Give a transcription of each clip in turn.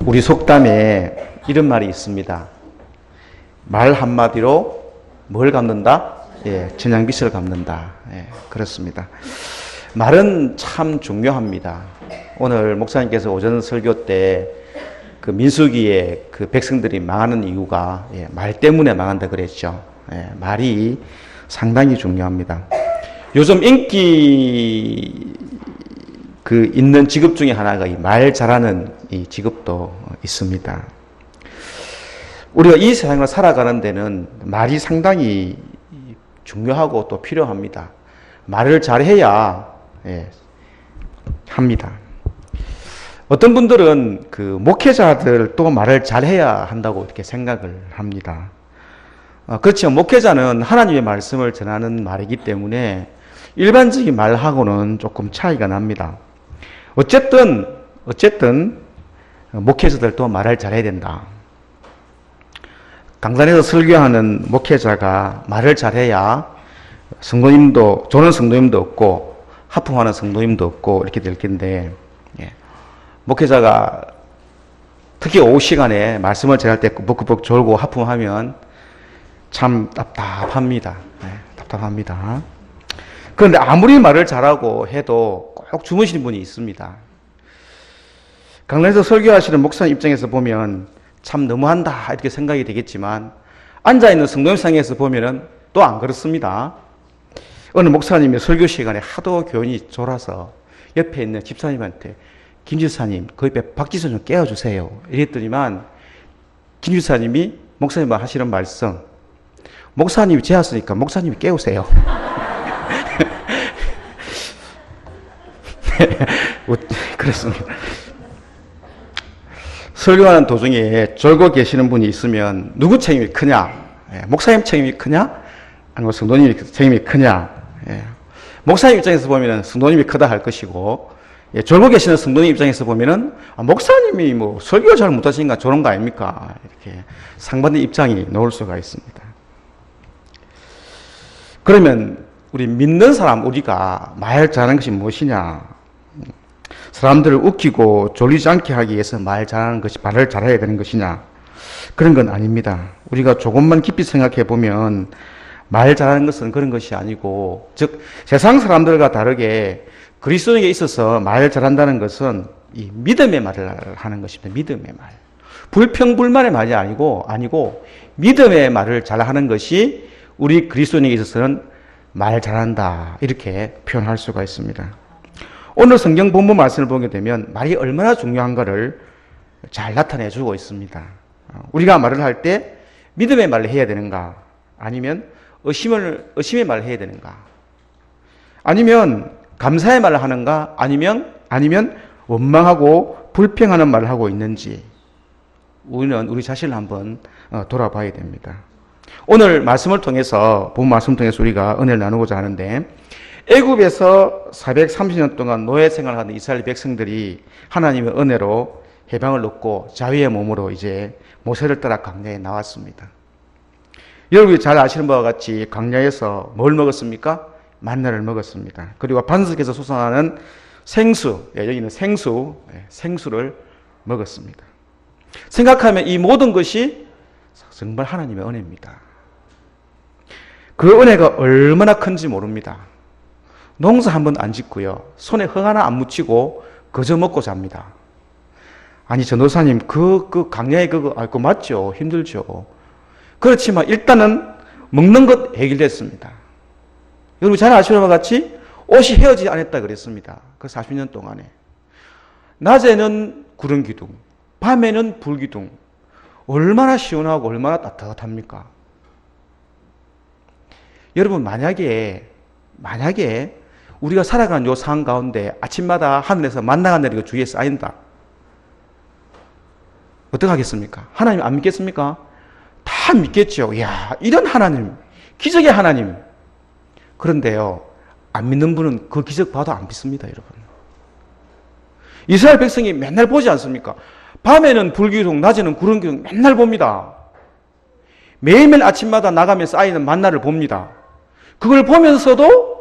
우리 속담에 이런 말이 있습니다. 말 한마디로 뭘 갚는다? 전향빚을 갚는다. 그렇습니다. 말은 참 중요합니다. 오늘 목사님께서 오전 설교 때 그 민수기에 그 백성들이 망하는 이유가 말 때문에 망한다 그랬죠. 말이 상당히 중요합니다. 요즘 인기 있는 직업 중에 하나가 이 말 잘하는 이 직업도 있습니다. 우리가 이 세상을 살아가는 데는 말이 상당히 중요하고 또 필요합니다. 말을 잘해야 합니다. 어떤 분들은 그 목회자들도 말을 잘해야 한다고 이렇게 생각을 합니다. 그렇죠. 목회자는 하나님의 말씀을 전하는 말이기 때문에 일반적인 말하고는 조금 차이가 납니다. 어쨌든 목회자들도 말을 잘해야 된다. 강단에서 설교하는 목회자가 말을 잘해야 성도님도, 조는 성도님도 없고 하품하는 성도님도 없고 이렇게 될 텐데, 목회자가 특히 오후 시간에 말씀을 전할 때 꾸벅꾸벅 졸고 하품하면 참 답답합니다. 답답합니다. 그런데 아무리 말을 잘하고 해도 꼭 주무시는 분이 있습니다. 강단에서 설교하시는 목사님 입장에서 보면 참 너무한다 이렇게 생각이 되겠지만 앉아있는 성도님상에서 보면은 또 안 그렇습니다. 어느 목사님이 설교 시간에 하도 교인이 졸아서 옆에 있는 집사님한테 김 집사님 그 옆에 박지선 좀 깨워주세요 이랬더니만 김 집사님이 목사님 하시는 말씀, 목사님이 재웠으니까 목사님이 깨우세요. 그렇습니다. 설교하는 도중에 졸고 계시는 분이 있으면 누구 책임이 크냐? 목사님 책임이 크냐? 아니면 성도님 책임이 크냐? 목사님 입장에서 보면 성도님이 크다 할 것이고, 졸고 계시는 성도님 입장에서 보면 목사님이 뭐 설교 잘 못하시니까 저런 거 아닙니까? 이렇게 상반된 입장이 나올 수가 있습니다. 그러면 우리 믿는 사람 우리가 말 잘하는 것이 무엇이냐? 사람들을 웃기고 졸리지 않게 하기 위해서 말을 잘해야 되는 것이냐? 그런 건 아닙니다. 우리가 조금만 깊이 생각해 보면 말 잘하는 것은 그런 것이 아니고, 즉 세상 사람들과 다르게 그리스도인에게 있어서 말 잘한다는 것은 이 믿음의 말을 하는 것입니다. 믿음의 말. 불평불만의 말이 아니고 믿음의 말을 잘하는 것이 우리 그리스도인에게 있어서는 말 잘한다 이렇게 표현할 수가 있습니다. 오늘 성경 본문 말씀을 보게 되면 말이 얼마나 중요한가를 잘 나타내주고 있습니다. 우리가 말을 할 때 믿음의 말을 해야 되는가? 아니면 의심의 말을 해야 되는가? 아니면 감사의 말을 하는가? 아니면 원망하고 불평하는 말을 하고 있는지 우리는 우리 자신을 한번 돌아봐야 됩니다. 오늘 말씀을 통해서, 본 말씀을 통해서 우리가 은혜를 나누고자 하는데, 애굽에서 430년 동안 노예 생활을 하는 이스라엘 백성들이 하나님의 은혜로 해방을 얻고 자유의 몸으로 이제 모세를 따라 광야에 나왔습니다. 여러분이 잘 아시는 바와 같이 광야에서 뭘 먹었습니까? 만나를 먹었습니다. 그리고 반석에서 솟아나는 생수, 여기는 생수를 먹었습니다. 생각하면 이 모든 것이 정말 하나님의 은혜입니다. 그 은혜가 얼마나 큰지 모릅니다. 농사 한 번 안 짓고요, 손에 흙 하나 안 묻히고 그저 먹고 잡니다. 아니 전도사님 그 강야에 그거 맞죠? 힘들죠. 그렇지만 일단은 먹는 것 해결됐습니다. 여러분 잘 아시는 것 같이 옷이 헤어지지 않았다 그랬습니다. 그 40년 동안에. 낮에는 구름 기둥, 밤에는 불 기둥. 얼마나 시원하고 얼마나 따뜻합니까? 여러분 만약에 우리가 살아가는 요 상황 가운데 아침마다 하늘에서 만나가 내리고 주위에 쌓인다. 어떻게 하겠습니까? 하나님 안 믿겠습니까? 다 믿겠죠. 이야, 이런 하나님, 기적의 하나님. 그런데요, 안 믿는 분은 그 기적 봐도 안 믿습니다, 여러분. 이스라엘 백성이 맨날 보지 않습니까? 밤에는 불기둥, 낮에는 구름기둥 맨날 봅니다. 매일매일 아침마다 나가면 쌓이는 만나를 봅니다. 그걸 보면서도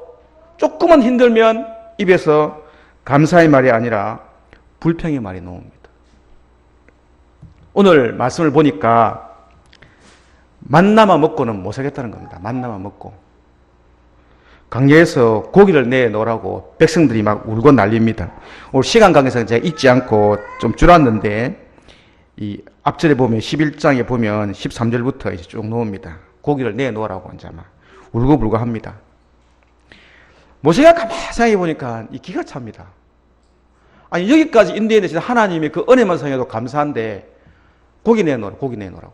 조금만 힘들면 입에서 감사의 말이 아니라 불평의 말이 나옵니다. 오늘 말씀을 보니까 만나만 먹고는 못 살겠다는 겁니다. 만나만 먹고. 강야에서 고기를 내놓으라고 백성들이 막 울고 난립니다. 오늘 시간 관계상 제가 읽지 않고 좀 줄었는데 이 앞절에 보면 11장에 보면 13절부터 이제 쭉 나옵니다. 고기를 내놓으라고 이제 막 울고불고 합니다. 모세가 가만히 생각해 보니까 이 기가 찹니다. 아니 여기까지 인도해 내신 하나님의 그 은혜만 생각해도 감사한데 고기 내놓으라고.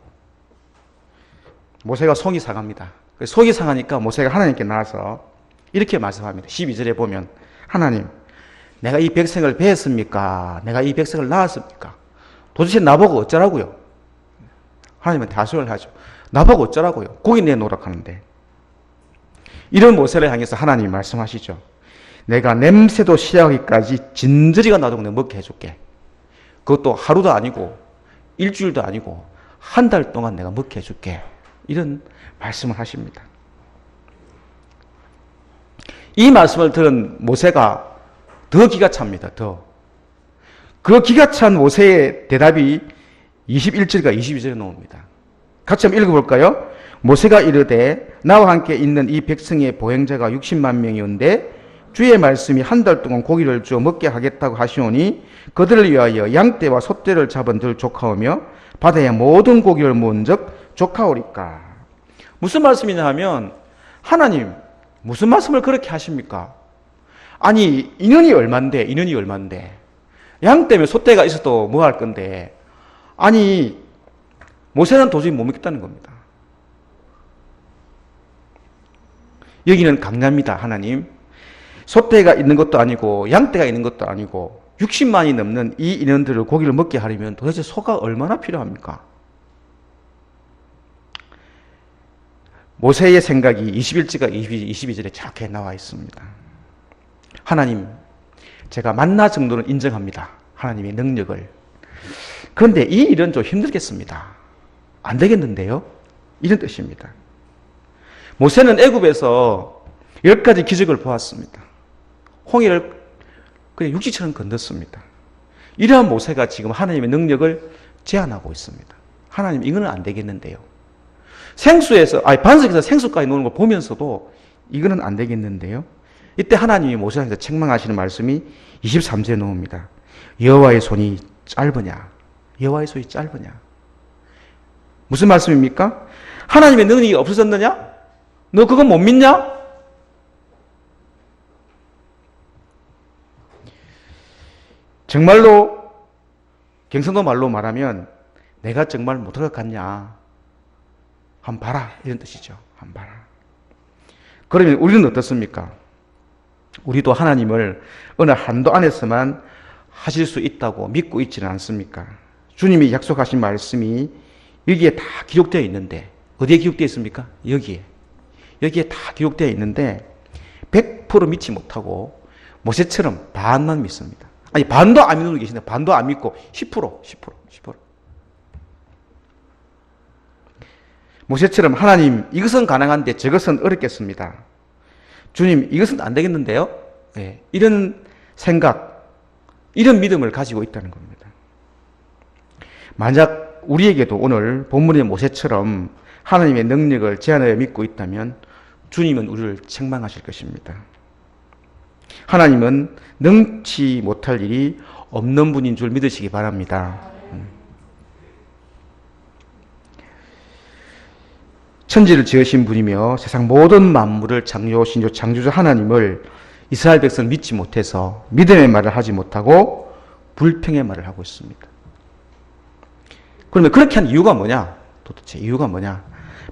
모세가 속이 상합니다. 속이 상하니까 모세가 하나님께 나와서 이렇게 말씀합니다. 12절에 보면 하나님, 내가 이 백성을 배했습니까? 내가 이 백성을 낳았습니까? 도대체 나보고 어쩌라고요? 하나님한테 하소연을 하죠. 나보고 어쩌라고요? 고기 내놓으라고 하는데. 이런 모세를 향해서 하나님이 말씀하시죠. 내가 냄새도 시야하기까지 진저리가 나도록 내가 먹게 해줄게. 그것도 하루도 아니고 일주일도 아니고 한 달 동안 내가 먹게 해줄게. 이런 말씀을 하십니다. 이 말씀을 들은 모세가 더 기가 찹니다. 그 기가 찬 모세의 대답이 21절과 22절에 나옵니다. 같이 한번 읽어볼까요? 모세가 이르되 나와 함께 있는 이 백성의 보행자가 60만 명이온데 주의 말씀이 한 달 동안 고기를 주어 먹게 하겠다고 하시오니 그들을 위하여 양떼와 소떼를 잡은 들 조카오며 바다의 모든 고기를 모은 적 조카오리까. 무슨 말씀이냐 하면 하나님 무슨 말씀을 그렇게 하십니까? 아니 인원이 얼만데 양떼면 소떼가 있어도 뭐 할 건데 아니 모세는 도저히 못 믿겠다는 겁니다. 여기는 강야입니다. 하나님 소떼가 있는 것도 아니고 양떼가 있는 것도 아니고 60만이 넘는 이 인원들을 고기를 먹게 하려면 도대체 소가 얼마나 필요합니까? 모세의 생각이 21절과 22절에 정확히 나와 있습니다. 하나님, 제가 만나 정도는 인정합니다. 하나님의 능력을. 그런데 이 일은 좀 힘들겠습니다. 안 되겠는데요? 이런 뜻입니다. 모세는 애굽에서 10가지 기적을 보았습니다. 홍해를 그냥 육지처럼 건넜습니다. 이러한 모세가 지금 하나님의 능력을 제한하고 있습니다. 하나님, 이거는 안 되겠는데요. 반석에서 생수까지 노는 걸 보면서도 이거는 안 되겠는데요. 이때 하나님이 모세한테 책망하시는 말씀이 23절에 나옵니다. 여호와의 손이 짧으냐? 여호와의 손이 짧으냐? 무슨 말씀입니까? 하나님의 능력이 없어졌느냐? 너 그거 못 믿냐? 정말로 경상도 말로 말하면 내가 정말 못할 것 같냐? 한번 봐라. 이런 뜻이죠. 한번 봐라. 그러면 우리는 어떻습니까? 우리도 하나님을 어느 한도 안에서만 하실 수 있다고 믿고 있지는 않습니까? 주님이 약속하신 말씀이 여기에 다 기록되어 있는데 어디에 기록되어 있습니까? 여기에 다 기록되어 있는데 100% 믿지 못하고 모세처럼 반만 믿습니다. 아니 반도 안 믿는 분이 계신데 반도 안 믿고 10%. 모세처럼 하나님 이것은 가능한데 저것은 어렵겠습니다. 주님 이것은 안 되겠는데요? 네, 이런 생각, 이런 믿음을 가지고 있다는 겁니다. 만약 우리에게도 오늘 본문의 모세처럼 하나님의 능력을 제한하여 믿고 있다면 주님은 우리를 책망하실 것입니다. 하나님은 능치 못할 일이 없는 분인 줄 믿으시기 바랍니다. 천지를 지으신 분이며 세상 모든 만물을 창조하신 창조주 하나님을 이스라엘 백성 믿지 못해서 믿음의 말을 하지 못하고 불평의 말을 하고 있습니다. 그러면 그렇게 한 이유가 뭐냐? 도대체 이유가 뭐냐?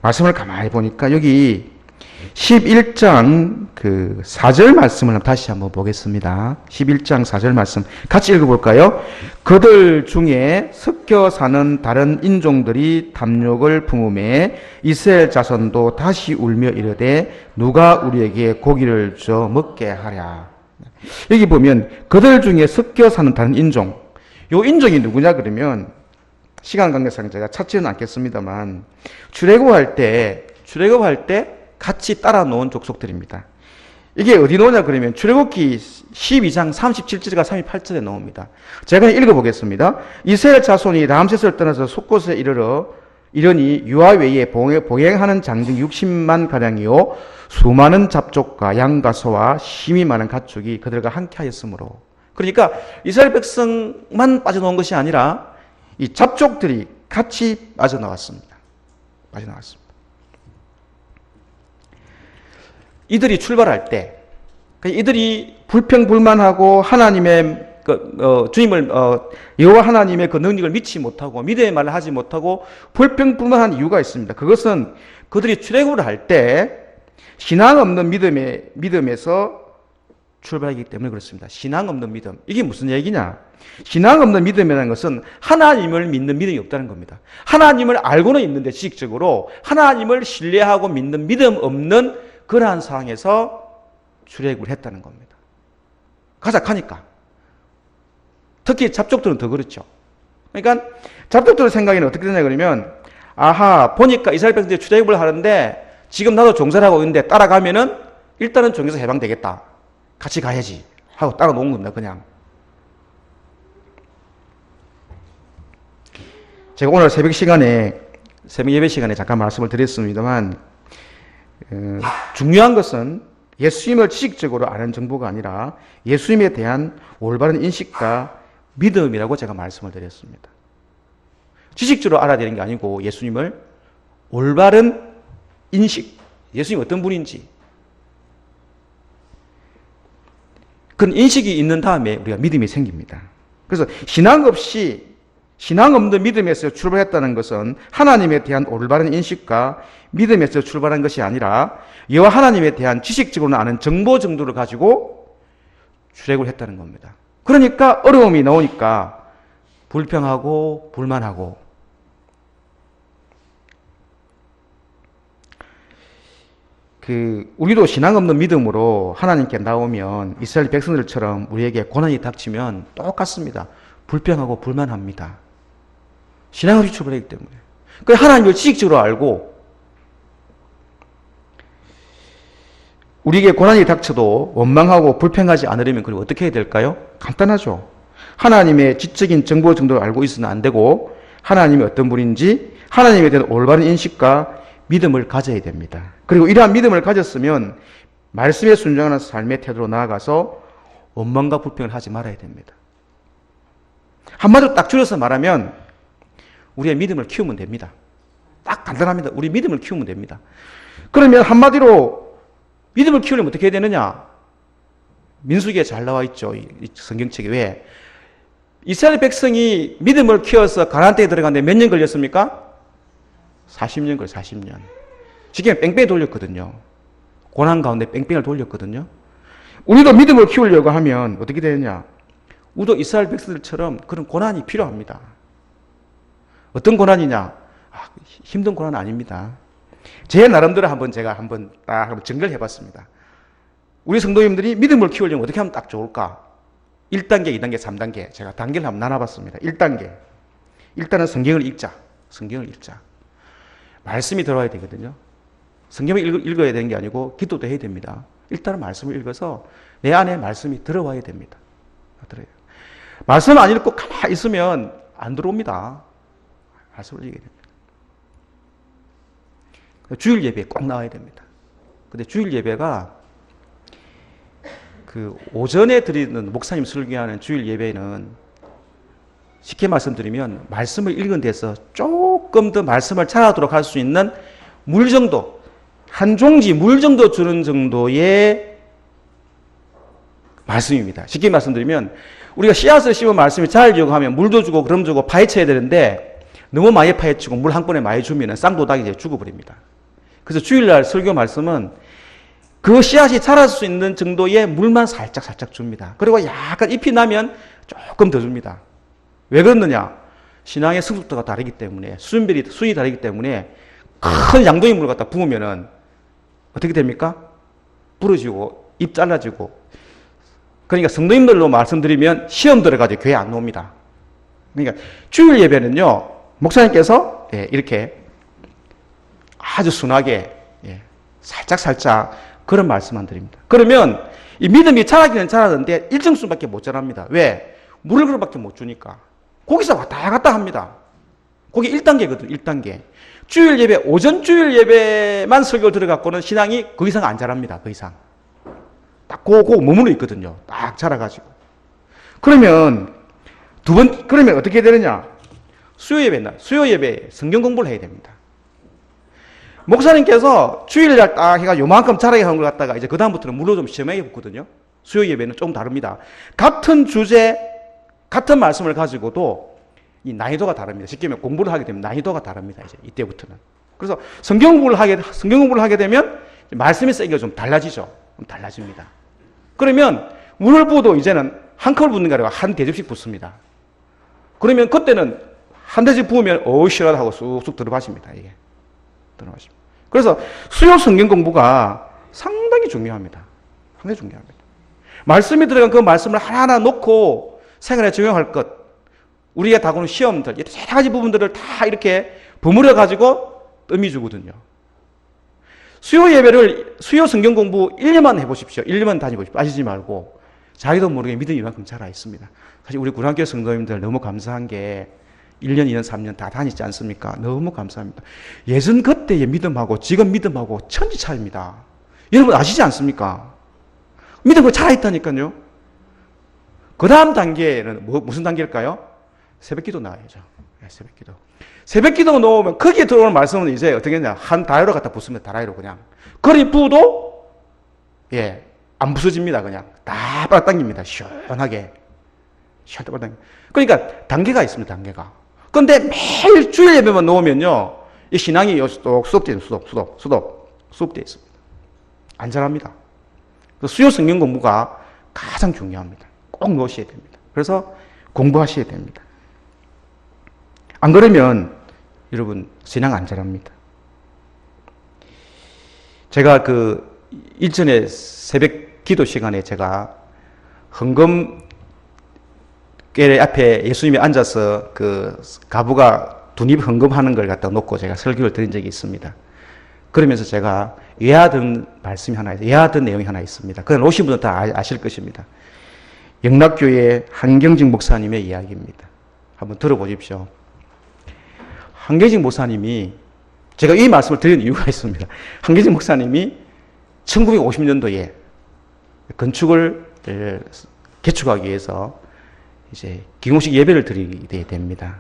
말씀을 가만히 보니까 여기 11장 4절 말씀을 다시 한번 보겠습니다. 11장 4절 말씀 같이 읽어볼까요? 그들 중에 섞여 사는 다른 인종들이 탐욕을 품음에 이스라엘 자손도 다시 울며 이르되 누가 우리에게 고기를 줘 먹게 하랴. 여기 보면 그들 중에 섞여 사는 다른 인종, 요 인종이 누구냐 그러면 시간 관계상 제가 찾지는 않겠습니다만 출애굽할 때 같이 따라 놓은 족속들입니다. 이게 어디 나오냐 그러면 출애굽기 12장 37절과 38절에 나옵니다. 제가 읽어보겠습니다. 이스라엘 자손이 람셋을 떠나서 숫곳에 이르니 유아 외에 봉행하는 장정 60만 가량이요 수많은 잡족과 양과 소와 힘이 많은 가축이 그들과 함께 하였으므로. 그러니까 이스라엘 백성만 빠져나온 것이 아니라 이 잡족들이 같이 빠져나왔습니다. 이들이 출발할 때 이들이 불평불만하고 하나님의 여호와 하나님의 그 능력을 믿지 못하고 믿음의 말을 하지 못하고 불평불만한 이유가 있습니다. 그것은 그들이 출애굽을 할 때 신앙 없는 믿음에서 출발하기 때문에 그렇습니다. 신앙 없는 믿음. 이게 무슨 얘기냐? 신앙 없는 믿음이라는 것은 하나님을 믿는 믿음이 없다는 겁니다. 하나님을 알고는 있는데 지식적으로 하나님을 신뢰하고 믿는 믿음 없는 그러한 상황에서 출애굽을 했다는 겁니다. 가작하니까. 특히 잡족들은 더 그렇죠. 그러니까 잡족들의 생각에는 어떻게 되냐 그러면 아하 보니까 이스라엘 백성들이 출애굽을 하는데 지금 나도 종사를 하고 있는데 따라가면은 일단은 종에서 해방되겠다. 같이 가야지 하고 따라 놓은 겁니다. 그냥. 제가 오늘 새벽 예배 시간에 잠깐 말씀을 드렸습니다만 중요한 것은 예수님을 지식적으로 아는 정보가 아니라 예수님에 대한 올바른 인식과 믿음이라고 제가 말씀을 드렸습니다. 지식적으로 알아야 되는 게 아니고 예수님을 올바른 인식, 예수님이 어떤 분인지 그런 인식이 있는 다음에 우리가 믿음이 생깁니다. 그래서 신앙 없는 믿음에서 출발했다는 것은 하나님에 대한 올바른 인식과 믿음에서 출발한 것이 아니라 여호와 하나님에 대한 지식적으로 아는 정보 정도를 가지고 출애굽을 했다는 겁니다. 그러니까 어려움이 나오니까 불평하고 불만하고 우리도 신앙 없는 믿음으로 하나님께 나오면 이스라엘 백성들처럼 우리에게 고난이 닥치면 똑같습니다. 불평하고 불만합니다. 신앙 없이 출발하기 때문에. 그 하나님을 지식적으로 알고 우리에게 고난이 닥쳐도 원망하고 불평하지 않으려면 그럼 어떻게 해야 될까요? 간단하죠. 하나님의 지적인 정보 정도를 알고 있어는 안 되고 하나님이 어떤 분인지 하나님에 대한 올바른 인식과 믿음을 가져야 됩니다. 그리고 이러한 믿음을 가졌으면 말씀에 순종하는 삶의 태도로 나아가서 원망과 불평을 하지 말아야 됩니다. 한마디로 딱 줄여서 말하면 우리의 믿음을 키우면 됩니다. 딱 간단합니다. 우리 믿음을 키우면 됩니다. 그러면 한마디로 믿음을 키우려면 어떻게 해야 되느냐? 민수기에 잘 나와 있죠. 이 성경책에. 왜? 이스라엘 백성이 믿음을 키워서 가나안 땅에 들어갔는데 몇 년 걸렸습니까? 40년 걸려 40년. 지금 뺑뺑이 돌렸거든요. 고난 가운데 뺑뺑이를 돌렸거든요. 우리도 믿음을 키우려고 하면 어떻게 되느냐? 우리도 이스라엘 백성들처럼 그런 고난이 필요합니다. 어떤 고난이냐? 힘든 고난 아닙니다. 제 나름대로 제가 한번 정리를 해봤습니다. 우리 성도님들이 믿음을 키우려면 어떻게 하면 딱 좋을까? 1단계, 2단계, 3단계. 제가 단계를 한번 나눠봤습니다. 1단계. 일단은 성경을 읽자. 말씀이 들어와야 되거든요. 성경을 읽어야 되는 게 아니고 기도도 해야 됩니다. 일단은 말씀을 읽어서 내 안에 말씀이 들어와야 됩니다. 말씀 안 읽고 가만히 있으면 안 들어옵니다. 말씀을 읽어야 됩니다. 주일 예배에 꼭 나와야 됩니다. 근데 주일 예배가 오전에 드리는 목사님 설교하는 주일 예배는 쉽게 말씀드리면 말씀을 읽은 데서 조금 더 말씀을 잘하도록 할 수 있는 물 정도, 한 종지 물 정도 주는 정도의 말씀입니다. 쉽게 말씀드리면 우리가 씨앗을 심은 말씀이 잘 지고 하면 물도 주고 그럼 주고 파헤쳐야 되는데 너무 많이 파헤치고 물 한 번에 많이 주면 쌍도닥이 이제 죽어버립니다. 그래서 주일날 설교 말씀은 그 씨앗이 자랄 수 있는 정도의 물만 살짝 줍니다. 그리고 약간 잎이 나면 조금 더 줍니다. 왜 그러느냐? 신앙의 성숙도가 다르기 때문에, 수준이 다르기 때문에 큰 양동이 물 갖다 부으면은 어떻게 됩니까? 부러지고, 잎 잘라지고. 그러니까 성도님들로 말씀드리면 시험 들어가지고 교회 안 옵니다. 그러니까 주일 예배는요, 목사님께서 이렇게 아주 순하게 살짝 그런 말씀만 드립니다. 그러면 이 믿음이 자라기는 자라는데 일정 수밖에 못 자랍니다. 왜? 물을 그릇밖에 못 주니까. 거기서 왔다 갔다 합니다. 그게 1단계거든, 1단계. 주일 예배, 오전 주일 예배만 설교 들어갖고는 신앙이 그 이상 안 자랍니다, 그 이상. 딱 그거 머무르 있거든요. 딱 자라가지고. 그러면 그러면 어떻게 되느냐? 수요 예배 성경 공부를 해야 됩니다. 목사님께서 주일날 딱 해가 요만큼 자라게 하는 걸 갖다가 이제 그다음부터는 물로 좀 시험하게 붙거든요. 수요 예배는 조금 다릅니다. 같은 주제, 같은 말씀을 가지고도 이 난이도가 다릅니다. 쉽게 말하면 공부를 하게 되면 난이도가 다릅니다. 이제 이때부터는. 그래서 성경 공부를 하게 되면 말씀의 세기가 좀 달라지죠. 좀 달라집니다. 그러면 물을 부어도 이제는 한 컵을 붓는 게 아니라 한 대접씩 붓습니다. 그러면 그때는 한 대접 부으면 시원하다 하고 쑥쑥 들어가십니다. 이게 들어가십니다. 그래서 수요 성경 공부가 상당히 중요합니다. 상당히 중요합니다. 말씀이 들어간 그 말씀을 하나하나 놓고 생활에 적용할 것, 우리가 다루는 시험들, 여러 가지 부분들을 다 이렇게 버무려 가지고 의미 주거든요. 수요 성경 공부 1년만 해보십시오. 1년만 다녀보십시오. 빠지지 말고. 자기도 모르게 믿음이 이만큼 자라 있습니다. 사실 우리 구랑교 성도님들 너무 감사한 게 1년, 2년, 3년 다 다니지 않습니까? 너무 감사합니다. 예전 그때의 믿음하고 지금 믿음하고 천지 차이입니다. 여러분 아시지 않습니까? 믿음이 자라있다니까요. 그 다음 단계는 무슨 단계일까요? 새벽기도 나와야죠. 새벽기도. 새벽기도 놓으면 거기에 들어오는 말씀은 이제 어떻게 했냐? 한 다이로 갖다 붓으면 다이로 그냥. 거리 부어도 안 부서집니다. 그냥 다 빨아당깁니다. 시원하게. 시원하게 빨아당깁니다. 그러니까 단계가 있습니다. 단계가. 그런데 매일 주일 예배만 놓으면요, 이 신앙이 수업되어 있습니다. 수업되어 있습니다. 안 자랍니다. 수요 성경 공부가 가장 중요합니다. 꼭 넣으셔야 됩니다. 그래서 공부하셔야 됩니다. 안 그러면 여러분 신앙 안 자랍니다. 제가 일전에 새벽 기도 시간에 제가 헌금 궤 앞에 예수님이 앉아서 가부가 두입 헌금하는 걸 갖다 놓고 제가 설교를 드린 적이 있습니다. 그러면서 제가 외하던 내용이 하나 있습니다. 그건 오신 분은 다 아실 것입니다. 영락교회 한경직 목사님의 이야기입니다. 한번 들어보십시오. 한경직 목사님이, 제가 이 말씀을 드리는 이유가 있습니다. 한경직 목사님이 1950년도에 건축을 개축하기 위해서 이제 기공식 예배를 드리게 됩니다.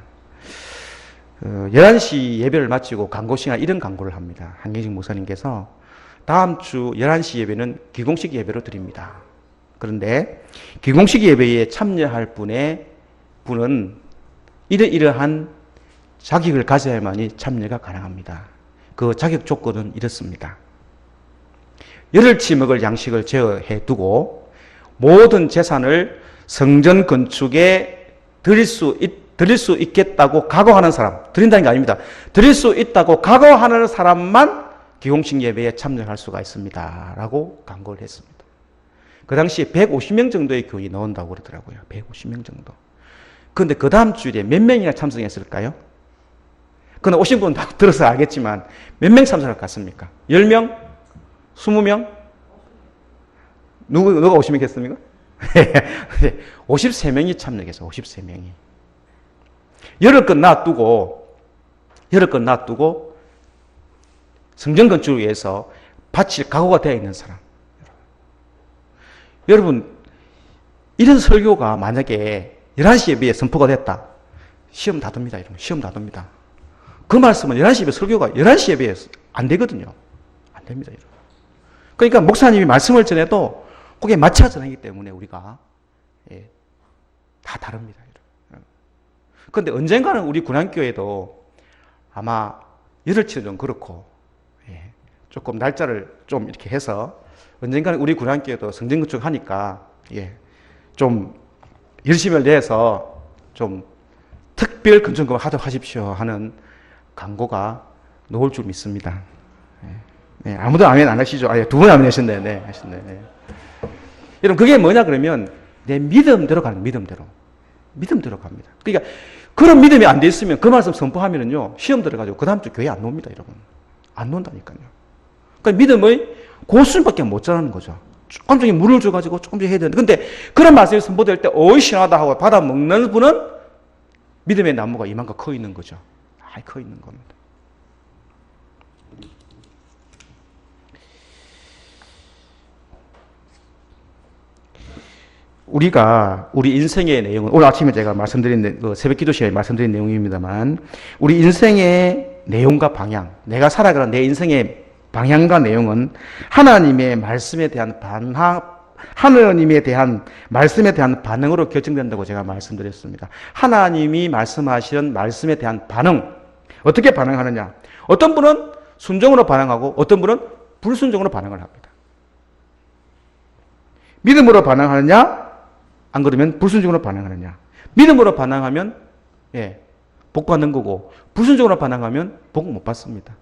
11시 예배를 마치고 광고 시간 이런 광고를 합니다. 한경직 목사님께서 다음 주 11시 예배는 기공식 예배로 드립니다. 그런데 기공식 예배에 참여할 분은 이러한 자격을 가져야만이 참여가 가능합니다. 그 자격 조건은 이렇습니다. 열흘치 먹을 양식을 제어해 두고 모든 재산을 성전 건축에 드릴 수 있겠다고 각오하는 사람, 드린다는 게 아닙니다. 드릴 수 있다고 각오하는 사람만 기공식 예배에 참여할 수가 있습니다. 라고 광고를 했습니다. 그 당시에 150명 정도의 교인이 나온다고 그러더라고요. 150명 정도. 그런데 그 다음 주일에 몇 명이나 참석했을까요? 그런데 오신 분은 다 들어서 알겠지만 몇 명 참석할 것 같습니까? 10명? 20명? 누가 50명 했습니까? 53명이 참여해서 53명이. 열흘 놔두고 성전 건축을 위해서 바칠 각오가 되어 있는 사람. 여러분, 이런 설교가 만약에 11시 예배에 선포가 됐다. 시험 다 둡니다. 이런 시험 다 둡니다. 그 말씀은 11시 예배 설교가 11시 예배에 안 되거든요. 안 됩니다. 여러분. 그러니까 목사님이 말씀을 전해도 거기에 맞춰 전하기 때문에 우리가 다 다릅니다. 그런데 언젠가는 우리 군안교회도 아마 열흘치는 좀 그렇고 조금 날짜를 좀 이렇게 해서 언젠가는 우리 군안교회도 성전건축 하니까 좀 열심을 내서 좀 특별 건축금 하도록 하십시오 하는 광고가 나올 줄 믿습니다. 아무도 아멘 안 하시죠? 두 분 아멘 하셨네. 네, 하셨네. 네. 여러분, 그게 뭐냐 그러면 내 믿음대로 가는 믿음대로 갑니다. 그러니까 그런 믿음이 안 돼 있으면 그 말씀 선포하면은요, 시험 들어가지고 그 다음 주 교회 안 놉니다, 여러분. 안 논다니까요. 그러니까 믿음의 그 수준밖에 못 자라는 거죠. 조금씩 물을 줘가지고 조금씩 해야 되는데, 근데 그런 말씀이 선포될 때 어이 시원하다 하고 받아 먹는 분은 믿음의 나무가 이만큼 커 있는 거죠. 커 있는 겁니다. 우리가 우리 인생의 내용은 오늘 아침에 제가 말씀드린 새벽 기도 시간에 말씀드린 내용입니다만, 우리 인생의 내용과 방향, 내가 살아가는 내 인생의 방향과 내용은 하나님의 말씀에 대한 하나님에 대한 말씀에 대한 반응으로 결정된다고 제가 말씀드렸습니다. 하나님이 말씀하시는 말씀에 대한 반응, 어떻게 반응하느냐? 어떤 분은 순종으로 반응하고 어떤 분은 불순종으로 반응을 합니다. 믿음으로 반응하느냐? 안 그러면 불순종으로 반응하느냐? 믿음으로 반응하면 복 받는 거고, 불순종으로 반응하면 복 못 받습니다.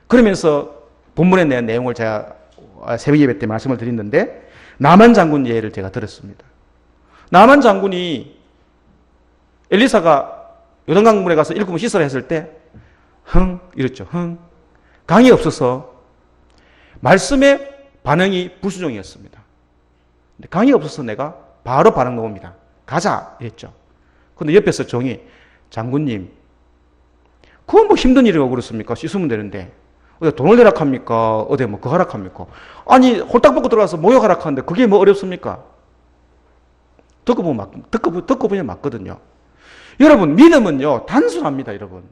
그러면서 본문에 대한 내용을 제가 새벽 예배 때 말씀을 드렸는데, 나만 장군 예를 제가 들었습니다. 나만 장군이 엘리사가 요단강물에 가서 7번 씻으라 했을 때 이랬죠. 강이 없어서 말씀의 반응이 불순종이었습니다. 강이 없어서 내가 바로 반응 나옵니다. 가자 이랬죠. 근데 옆에서 종이, 장군님, 그건 뭐 힘든 일이라고 그렇습니까? 씻으면 되는데 어디 돈을 내라 합니까? 어디 뭐 그거 하라 합니까? 아니 홀딱 벗고 들어가서 모욕하라 하는데 그게 뭐 어렵습니까? 듣고 보면 맞거든요. 여러분, 믿음은요 단순합니다. 여러분,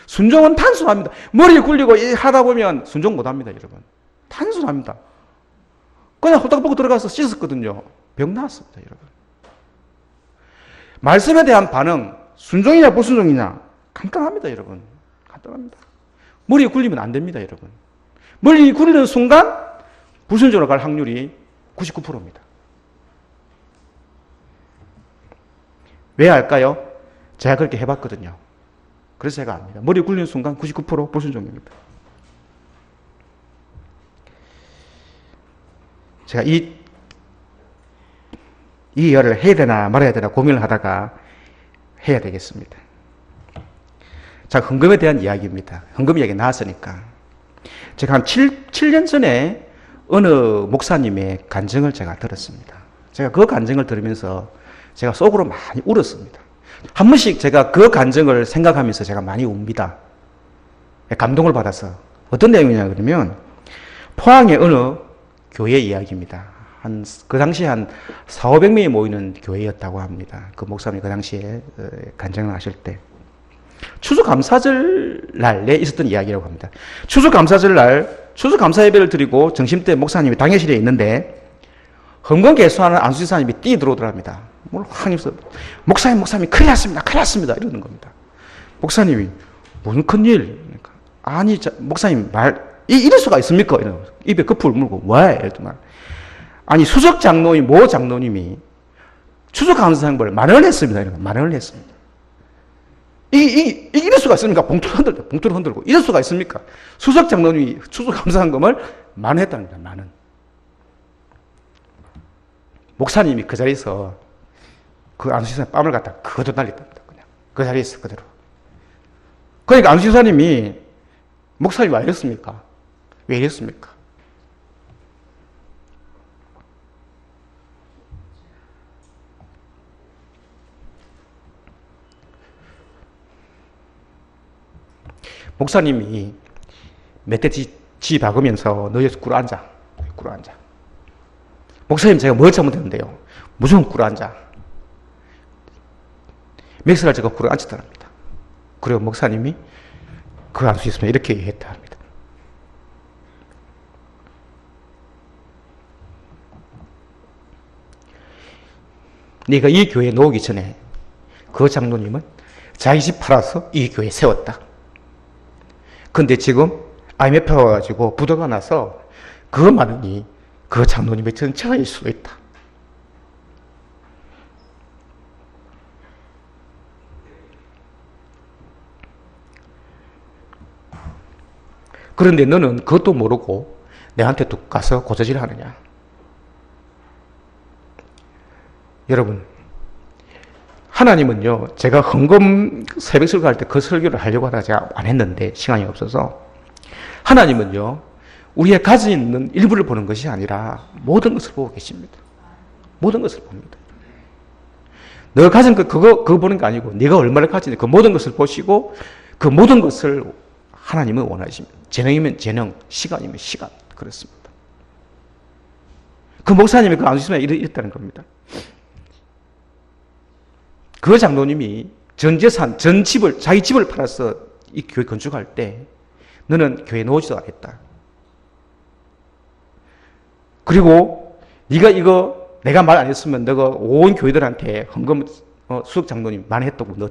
순종은 단순합니다. 머리 굴리고 하다 보면 순종 못합니다. 여러분, 단순합니다. 그냥 홀딱 벗고 들어가서 씻었거든요. 병 나았습니다. 여러분, 말씀에 대한 반응, 순종이냐 불순종이냐 간단합니다. 여러분, 간단합니다. 머리 굴리면 안 됩니다. 여러분, 머리 굴리는 순간 불순종으로 갈 확률이 99%입니다. 왜 알까요? 제가 그렇게 해봤거든요. 그래서 제가 압니다. 머리 굴리는 순간 99% 불순종입니다. 제가 이 일을 해야 되나 말아야 되나 고민을 하다가 해야 되겠습니다. 자, 헌금에 대한 이야기입니다. 헌금 이야기 나왔으니까. 제가 한 7년 전에 어느 목사님의 간증을 제가 들었습니다. 제가 그 간증을 들으면서 제가 속으로 많이 울었습니다. 한 번씩 제가 그 간증을 생각하면서 제가 많이 웁니다. 감동을 받아서. 어떤 내용이냐 그러면 포항의 어느 교회 이야기입니다. 그 당시에 한 400~500명이 모이는 교회였다고 합니다. 그 목사님이 그 당시에 간증을 하실 때. 추수감사절 날에 있었던 이야기라고 합니다. 추수감사절 날 추수감사 예배를 드리고 점심때 목사님이 당회실에 있는데 헌금 개수하는 안수지사님이 뛰어 들어오더랍니다. 확 입서 목사님 큰일 났습니다 이러는 겁니다. 목사님이 무슨 큰일? 그러니까, 아니 목사님 이럴 수가 있습니까? 이러는 거죠. 입에 거풀 물고 왜? 이랬더니 아니 수석 장로님 모 장로님이 추수감사상을 만원을 했습니다. 이러는 만원을 했습니다. 이럴 수가 있습니까? 봉투를 흔들고. 이럴 수가 있습니까? 수석 장로님이 추수감사한금을 만원 했다는 겁니다. 만원. 목사님이 그 자리에서 그 안수지사님 뺨을 갖다 그것도 날렸답니다. 그냥. 그 자리에서 그대로. 그러니까 안수지사님이 목사님 왜 이랬습니까? 왜 이랬습니까? 목사님이 멧돼지 박으면서 너희에서 꿇어앉아. 목사님 제가 뭘 잘못했는데요? 무조건 꿇어앉아. 맥스를 제가 꿇어앉았답니다. 그리고 목사님이 그 알 수 있으면 이렇게 얘기했다 합니다. 네가 이 교회에 놓기 전에 그 장로님은 자기 집 팔아서 이 교회에 세웠다. 근데 지금 IMF가 와가지고 부도가 나서 그 많으니 그 장로님의 전체가일 수도 있다. 그런데 너는 그것도 모르고 내한테 뚝 가서 고저질 하느냐. 여러분, 하나님은요, 제가 헌금 새벽 설교할 때 그 설교를 하려고 하다가 제가 안 했는데 시간이 없어서, 하나님은요 우리의 가지고 있는 일부를 보는 것이 아니라 모든 것을 보고 계십니다. 모든 것을 봅니다. 너가 가진 그거 보는 게 아니고 네가 얼마를 가지는지 그 모든 것을 보시고 그 모든 것을 하나님은 원하십니다. 재능이면 재능, 시간이면 시간. 그렇습니다. 그 목사님이 그 안수심에 이랬다는 겁니다. 그 장로님이 전 재산, 전 집을, 자기 집을 팔아서 이 교회 건축할 때 너는 교회 놓지도 않았다. 그리고 네가 이거 내가 말 안 했으면 너가 온 교회들한테 헌금 수석 장로님 많이 했다고 너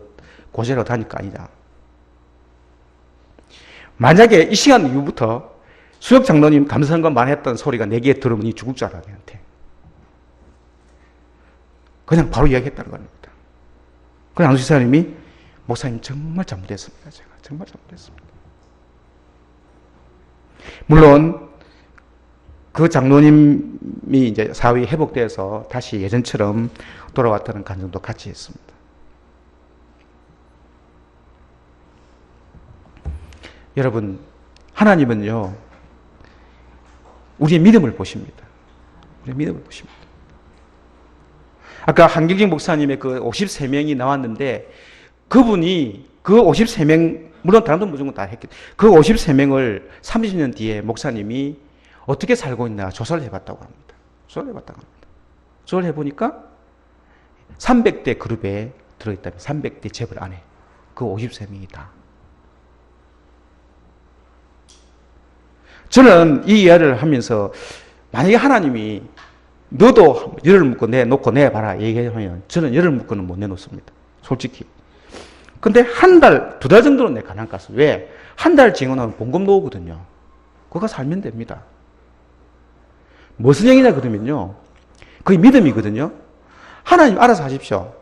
고생을 하니까 아니다. 만약에 이 시간 이후부터 수석 장로님 감사한거 많이 했다는 소리가 내게 들으면 니 죽을 줄 알아, 내한테. 그냥 바로 이야기했다는 겁니다. 그래서 안수사님이 목사님 정말 잘못했습니다. 제가 정말 잘못했습니다. 물론 그 장로님이 이제 사위 회복돼서 다시 예전처럼 돌아왔다는 간증도 같이 했습니다. 여러분, 하나님은요, 우리의 믿음을 보십니다. 우리의 믿음을 보십니다. 아까 한경직 목사님의 그 53명이 나왔는데, 그분이 그 53명, 물론 다른 분 무조건 다 했겠죠. 그 53명을 30년 뒤에 목사님이 어떻게 살고 있나 조사를 해봤다고 합니다. 조사를 해봤다고 합니다. 조사를 해보니까 300대 그룹에 들어있다면 300대 재벌 안에 그 53명이 다. 저는 이 이야기를 하면서 만약에 하나님이 너도 열을 묶고 내놓고 내봐라 얘기하면 저는 열을 묶고는 못 내놓습니다. 솔직히. 근데 한 달, 2달 정도는 내 가난 값을. 왜? 한 달 지원하면 봉급 나오거든요. 그거 살면 됩니다. 무슨 얘기냐 그러면요. 그게 믿음이거든요. 하나님 알아서 하십시오.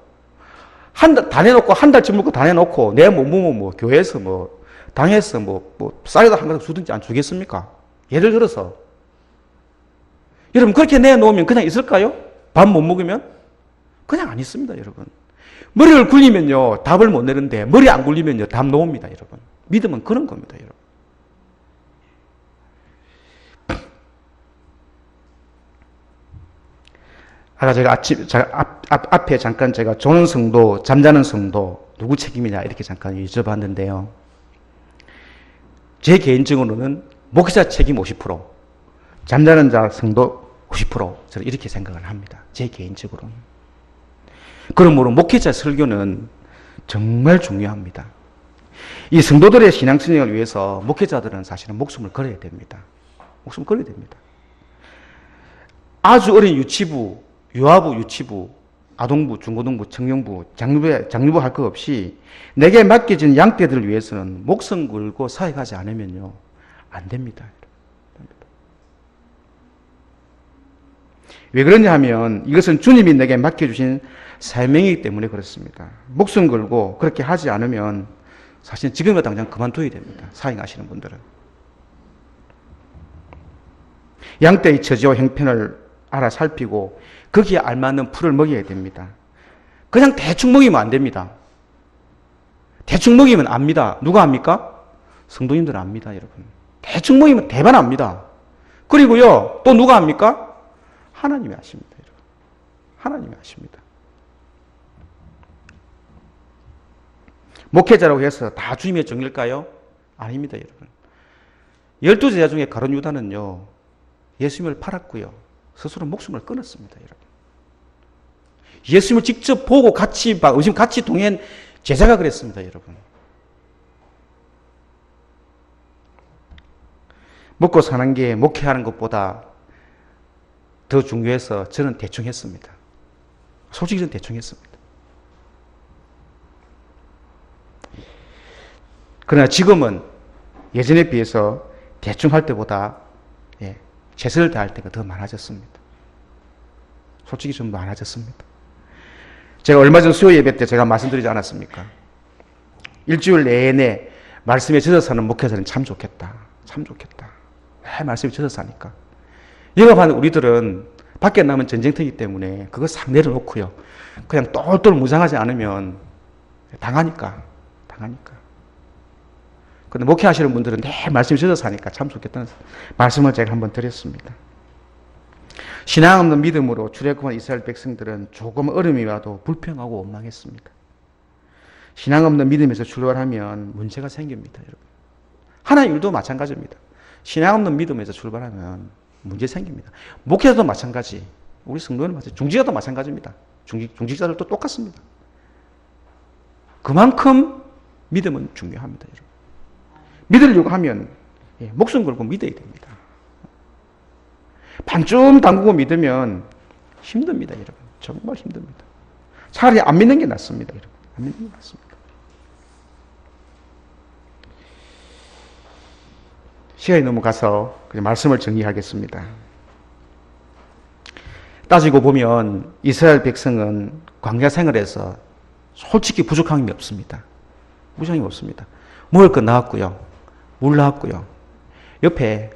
한 달 다 내놓고 한 달쯤 묶고 다 내놓고 내 몸 뭐 교회에서 뭐 당에서 뭐 쌀에다 한 가닥 주든지 안 주겠습니까? 예를 들어서 여러분 그렇게 내놓으면 그냥 있을까요? 밥 못 먹으면? 그냥 안 있습니다, 여러분. 머리를 굴리면요 답을 못 내는데 머리 안 굴리면요 답 나옵니다, 여러분. 믿음은 그런 겁니다, 여러분. 아까 제가 앞에 잠깐 제가 조는 성도, 잠자는 성도 누구 책임이냐 이렇게 잠깐 여쭤봤는데요. 제 개인적으로는 목회자 책임 50%, 잠자는 자 성도 50% 저는 이렇게 생각을 합니다. 제 개인적으로는. 그러므로 목회자 설교는 정말 중요합니다. 이 성도들의 신앙 진행을 위해서 목회자들은 사실은 목숨을 걸어야 됩니다. 목숨을 걸어야 됩니다. 아주 어린 유치부, 유아부, 유치부, 아동부, 중고등부, 청년부, 장류부 할 것 없이 내게 맡겨진 양떼들을 위해서는 목숨 걸고 사역하지 않으면요 안 됩니다. 왜 그러냐 하면 이것은 주님이 내게 맡겨주신 사명이기 때문에 그렇습니다. 목숨 걸고 그렇게 하지 않으면 사실 지금은 당장 그만둬야 됩니다. 사역하시는 분들은. 양떼의 처지와 형편을 알아 살피고 거기에 알맞는 풀을 먹여야 됩니다. 그냥 대충 먹이면 안 됩니다. 대충 먹이면 압니다. 누가 압니까? 성도님들은 압니다, 여러분. 대충 먹이면 대반 압니다. 그리고요, 또 누가 압니까? 하나님이 아십니다, 여러분. 하나님이 아십니다. 목회자라고 해서 다 주님의 정일까요? 아닙니다, 여러분. 12제자 중에 가룟 유다는요, 예수님을 팔았고요. 스스로 목숨을 끊었습니다, 여러분. 예수님을 직접 보고 같이 동행 제자가 그랬습니다, 여러분. 먹고 사는 게 목회하는 것보다 더 중요해서 저는 대충 했습니다. 솔직히 저는 대충 했습니다. 그러나 지금은 예전에 비해서 대충 할 때보다 최선을 다할 때가 더 많아졌습니다. 솔직히 좀 많아졌습니다. 제가 얼마 전 수요 예배 때 제가 말씀드리지 않았습니까? 일주일 내내 말씀에 젖어 사는 목회자는 참 좋겠다. 참 좋겠다. 왜 말씀에 젖어 사니까. 영업하는 우리들은 밖에 나면 전쟁터이기 때문에 그거 싹 내려놓고요. 그냥 똘똘 무장하지 않으면 당하니까. 근데 목회하시는 분들은 내 말씀이 젖어서 하니까 참 좋겠다는 말씀을 제가 한번 드렸습니다. 신앙 없는 믿음으로 출애굽한 이스라엘 백성들은 조금 어려움이 와도 불평하고 원망했습니다. 신앙 없는 믿음에서 출발하면 문제가 생깁니다, 여러분. 하나님 일도 마찬가지입니다. 신앙 없는 믿음에서 출발하면 문제 생깁니다. 목회자도 마찬가지, 우리 성도는 마찬가지, 중직자도 마찬가지입니다. 중직자들도 똑같습니다. 그만큼 믿음은 중요합니다, 여러분. 믿으려고 하면 목숨 걸고 믿어야 됩니다. 반쯤 담그고 믿으면 힘듭니다, 여러분. 정말 힘듭니다. 차라리 안 믿는 게 낫습니다, 여러분. 안 믿는 게 낫습니다. 시간이 너무 가서 그냥 말씀을 정리하겠습니다. 따지고 보면 이스라엘 백성은 광야 생활에서 솔직히 부족한 게 없습니다. 부족한 게 없습니다. 먹을 거 나왔고요. 물 나왔고요. 옆에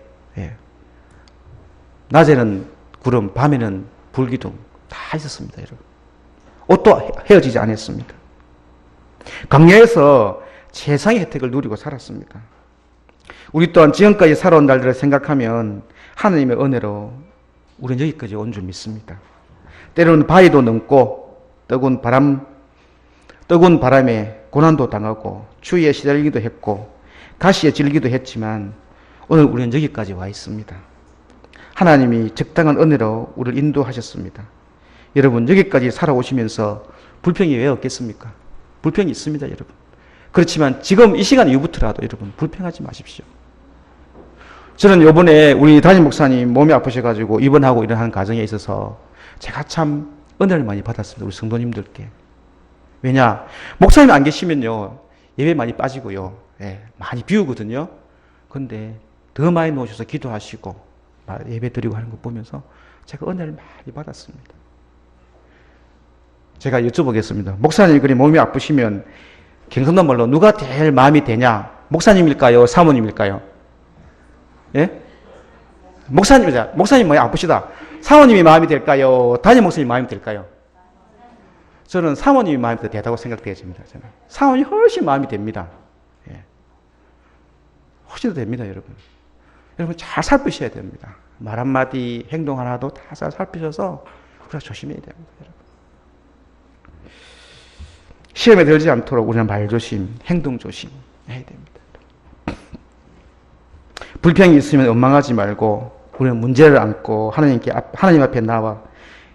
낮에는 구름, 밤에는 불기둥 다 있었습니다, 여러분. 옷도 헤어지지 않았습니다. 광야에서 최상의 혜택을 누리고 살았습니다. 우리 또한 지금까지 살아온 날들을 생각하면 하나님의 은혜로 우리는 여기까지 온 줄 믿습니다. 때로는 바위도 넘고 뜨거운 바람에 고난도 당하고 추위에 시달리기도 했고 가시에 질리기도 했지만 오늘 우리는 여기까지 와 있습니다. 하나님이 적당한 은혜로 우리를 인도하셨습니다. 여러분, 여기까지 살아오시면서 불평이 왜 없겠습니까? 불평이 있습니다, 여러분. 그렇지만 지금 이 시간 이후부터라도 여러분 불평하지 마십시오. 저는 요번에 우리 담임 목사님 몸이 아프셔가지고 입원하고 일어나는 과정에 있어서 제가 참 은혜를 많이 받았습니다. 우리 성도님들께. 왜냐? 목사님 안 계시면요, 예배 많이 빠지고요. 많이 비우거든요. 근데 더 많이 놓으셔서 기도하시고 예배 드리고 하는 거 보면서 제가 은혜를 많이 받았습니다. 제가 여쭤보겠습니다. 목사님이 그리 몸이 아프시면 경상도 말로 누가 제일 마음이 되냐? 목사님일까요? 사모님일까요? 예? 목사님이자. 목사님 몸이 아프시다. 사모님이 마음이 될까요? 담임 목사님 마음이 될까요? 저는 사모님이 마음이 더 되다고 생각되어집니다. 저는. 사모님이 훨씬 마음이 됩니다. 훨씬 더 됩니다, 여러분. 여러분 잘 살피셔야 됩니다. 말 한마디, 행동 하나도 다 잘 살피셔서 우리가 조심해야 됩니다, 여러분. 시험에 들지 않도록 우리는 말 조심, 행동 조심 해야 됩니다. 불평이 있으면 원망하지 말고 우리는 문제를 안고 하나님 앞에 나와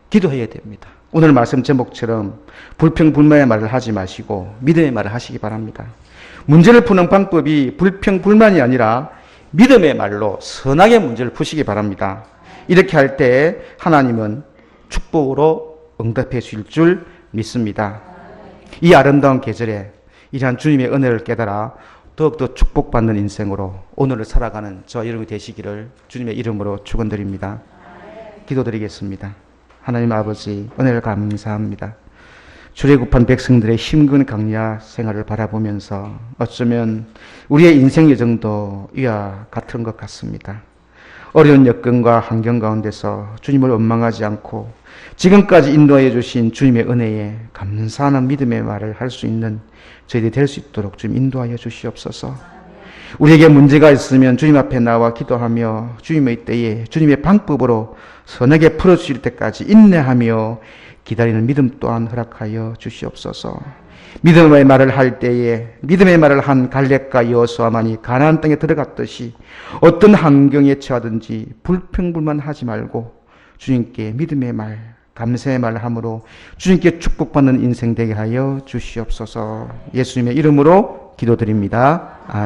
기도해야 됩니다. 오늘 말씀 제목처럼 불평불만의 말을 하지 마시고 믿음의 말을 하시기 바랍니다. 문제를 푸는 방법이 불평불만이 아니라 믿음의 말로 선하게 문제를 푸시기 바랍니다. 이렇게 할 때 하나님은 축복으로 응답해 주실 줄 믿습니다. 이 아름다운 계절에 이러한 주님의 은혜를 깨달아 더욱더 축복받는 인생으로 오늘을 살아가는 저와 여러분이 되시기를 주님의 이름으로 축원드립니다. 기도드리겠습니다. 하나님 아버지, 은혜를 감사합니다. 출애굽한 백성들의 힘든 광야 생활을 바라보면서 어쩌면 우리의 인생 여정도 이와 같은 것 같습니다. 어려운 여건과 환경 가운데서 주님을 원망하지 않고 지금까지 인도하여 주신 주님의 은혜에 감사하는 믿음의 말을 할 수 있는 저희들이 될 수 있도록 주님 인도하여 주시옵소서. 우리에게 문제가 있으면 주님 앞에 나와 기도하며 주님의 때에 주님의 방법으로 선하게 풀어주실 때까지 인내하며 기다리는 믿음 또한 허락하여 주시옵소서. 믿음의 말을 할 때에 믿음의 말을 한 갈렙과 여호수아만이 가나안 땅에 들어갔듯이 어떤 환경에 처하든지 불평불만하지 말고 주님께 믿음의 말, 감사의 말을 함으로 주님께 축복받는 인생 되게 하여 주시옵소서. 예수님의 이름으로 기도드립니다. 아멘.